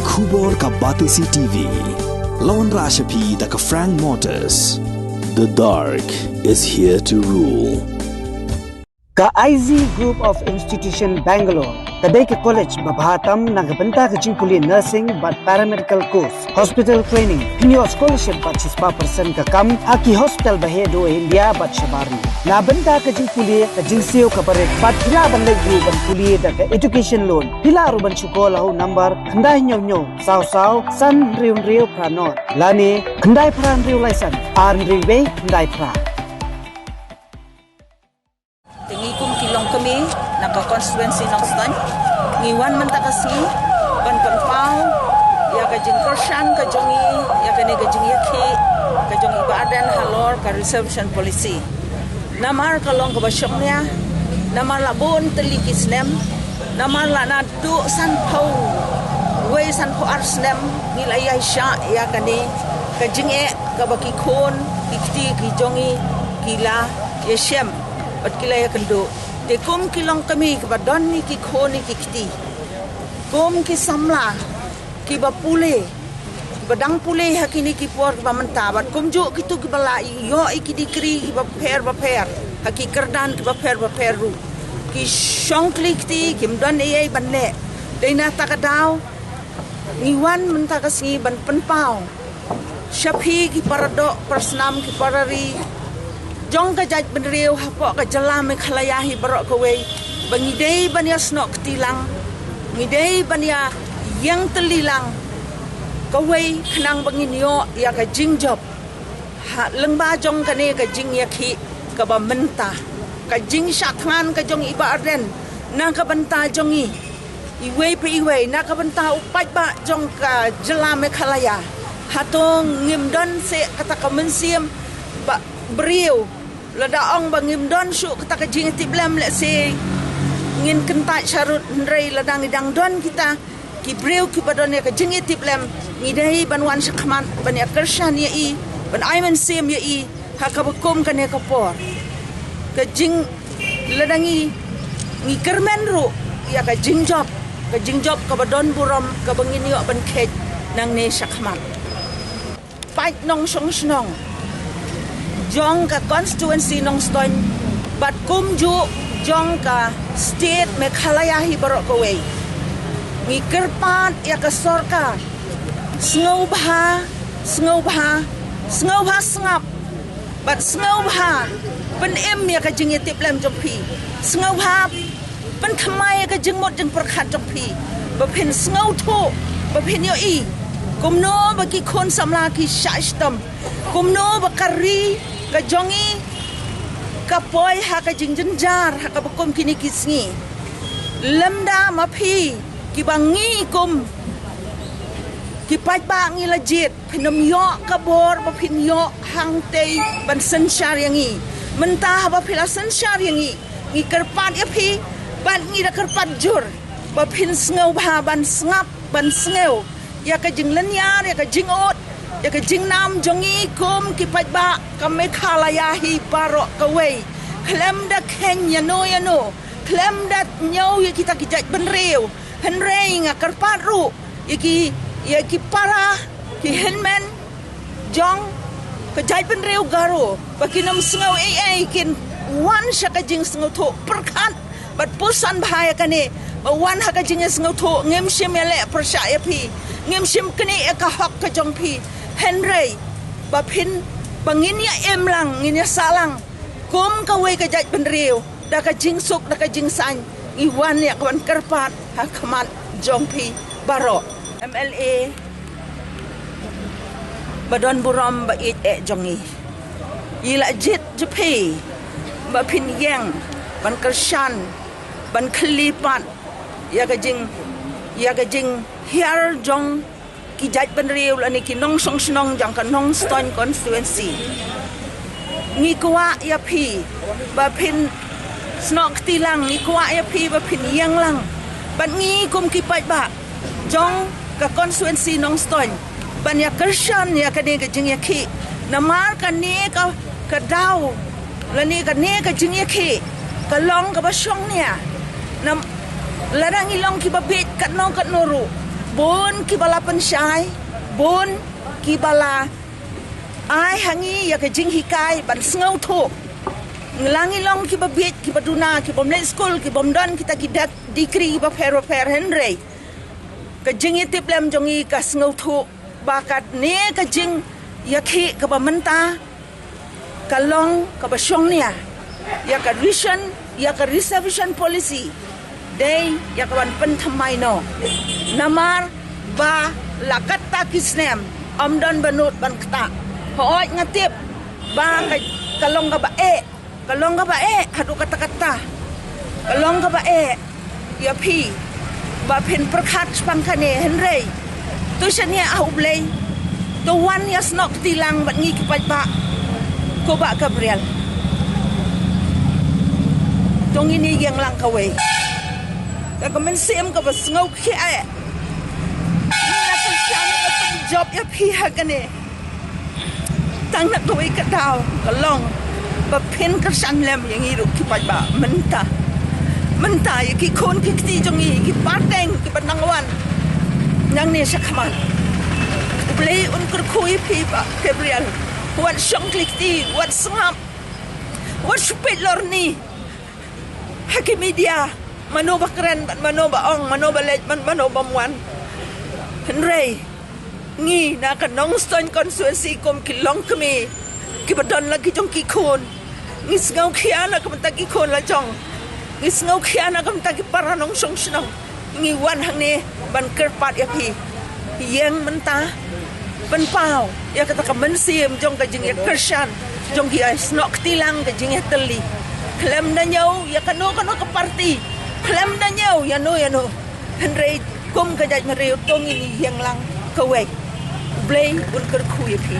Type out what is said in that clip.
Khubor ka Batisi TV. Lawan Rashapi da ka Frank Motors. The dark is here to rule. Ka IZ Group of Institution Bangalore, kadai ke college babhatam nagabanta ka jingkuli nursing but paramedical course, hospital training, pinyo scholarship but 6% ka kam, aki hospital bahedo India but shabarni. Nabanta ka jingkuli ka jingsio ka barek, but pila banlay group ban kuli da ka education loan, pila aruban chukolahu number, kandai nyo, sao, san riu pranot, lani, kandai pran riu laisan, arn riwe, kandai pra. Tingikum kilong kami naka-constituency ng Stan. Ngiwan man ta kasi panpau ya kajing Korshan kajongi ya kani kajing Yaki kajong Ibadan halor ka reservation policy. Namar kalong kabasyong niya namar labon telikis nem namar la nadu sanpau way sanpau arsnem nilai sya ya kani kajing kabaki kon ikti kijongi kila yeshem at kilaya kendo te kum kilong kami kabadon ni ki khoni ki kiti kum ki samla ki bapule badang pule hakini ki por ba mantabat kum jo kitu ki bala yo iki dikri ki baper haki kerdan ki baper ru ki shongklikti kim don ei banne deina takadaw ngiwan mentakasi ban penpau syapi ki parado persnam ki parari jong ka jaj benriu hapo ka jalam khalayahi barok kawe bangidei bania snok tilang ngidei bania yang telilang kawe khnang banginyo ya ka jingjob ha lengba jong kane ka jing yakhi ka ba menta ka jing shathan ka jong Ibadan na ka banta jongi iwe na ka banta upat ba jong ka jalam khalaya hatong ngimdon se kata ka mensiam ba beriu lada ong bangim don syuk kata kajing tiblam let's say ngin kentat syarut ndrei ladang idang don kita ki breu ki badon ya kajing tiblam ngidai banwan syakman ban ya kershan ya i ban aiman sim ya i hakabukum kan ya kapor kajing ladangi ngi kermen ru ya kajing job ka badon burom ka bangin yo ban kej nang ne syakman pait nong snong jong ka constituency nong Ston bat kumju jong ka state Meghalaya hi barok kawe ngi kerpat ya ka sorka snobha sngap bat snobha pen em ya ka jing yetip lem jompi snobha pen khamai ka jing mot jing perkhat jompi ba phin snau tho ba phin yo i kumno ba ki khon samla ki shashtam kumno ba kari kajongi kapoy ha ka jingjenjar ha ka bukum kini kisngi lemda mapi kibangi kum kipat ba ngi lajit pinam yo kabor ba pin yo hangtei ban sensyar yangi mentah ba pila sensyar yangi ngi kerpat yapi ban ngi da kerpat jur ba pin sngew ba ban sngap ban sngew ya ka jinglanyar ya ka jingot ya ka jingnam jongi kum kipat ba ka Meghalaya hi barok kawe klem da Kenya no klem da nyau ya kita kijat benreu henrei nga karpat ru ya ki para ki henmen jong kijat benreu garo bakinam sngau kin wan syaka jing sngau tho perkat bat pusan bahaya kane wan ha ka jing sngau tho ngem shim ya le persya ya pi ngem shim kane ka hak ka jong pi Henry bapin banginya emlang nginya salang kum kawe ka jaj benriu da ka jingsuk da ka jingsan iwan ya kawan kerpat hakamat jongpi baro MLA badon buram ba it jongi ila jit jepi bapin yang ban kershan ban kelipat ya ka jing hiar jong ki jaj benriu lani ki nong song snong jang ka nong Ston constituency ngi kwa ya pi ba pin snok tilang ngi kwa ya pi ba pin yang lang ban ngi kum ki pat ba jong ka constituency nong Ston ban ya kershan ya ka ne ka jing ya ki namar ka ne ka daw lani ka ne ka jing ya ki ka long ka ba shong nia nam ladang ilong ki ba bit kat nong kat noru Bun kibala pensyai, bun kibala ai hangi ya ke jing hikai ban sngau tho. Ngelangi long kibabit kibaduna kibomlet school kibomdon kita kidak dikri kiba pero Henry. Ke jing itip lem jongi ka sngau tho bakat ne ke jing yakhi kaba menta kalong kaba syongnia ya ka vision ya ka reservation policy day ya kawan pentamai no namar ba lakata kisnem amdan banut ban kata hooj ngatip ba kalong kaba hadu kata-kata kalong kaba ya pi ba pen perkat pangkane Henry tu shania ahublay the one yas nok tilang bat ngi kipat ba ko ba Gabriel tong ini yang lang kaway kagaman siyam ka ba sngau kia na kasyana ka job ya piha kane tang nak kaway kataw kalong ba pen kersan lem yang iru kipat ba menta ya ki kon ki kti jongi ki parteng ki banangwan nang ne sakman ublay un kurkui pi ba Gabriel wat syong klikti wat sngap wat supit lorni hakimedia mano ba keren mano ba ong mano ba lej mano ba muan Henry ngi na kanong ston constituency kom kilong kami kibadon lagi jong kikon ngis ngau khiana kam ta kikon la jong ngis ngau khiana kam ta ki paranong song snong ngi wan hang ne ban kerpat ya pi yang menta ban pau ya kata ka mensim jong ka jing ya kersan jong ki snok tilang ka jing ya teli klem na nyau ya kano ka party klem na nyau ya no Henry kum ka jaj mariu tong ini yang lang ka we blay un ker khu ya pi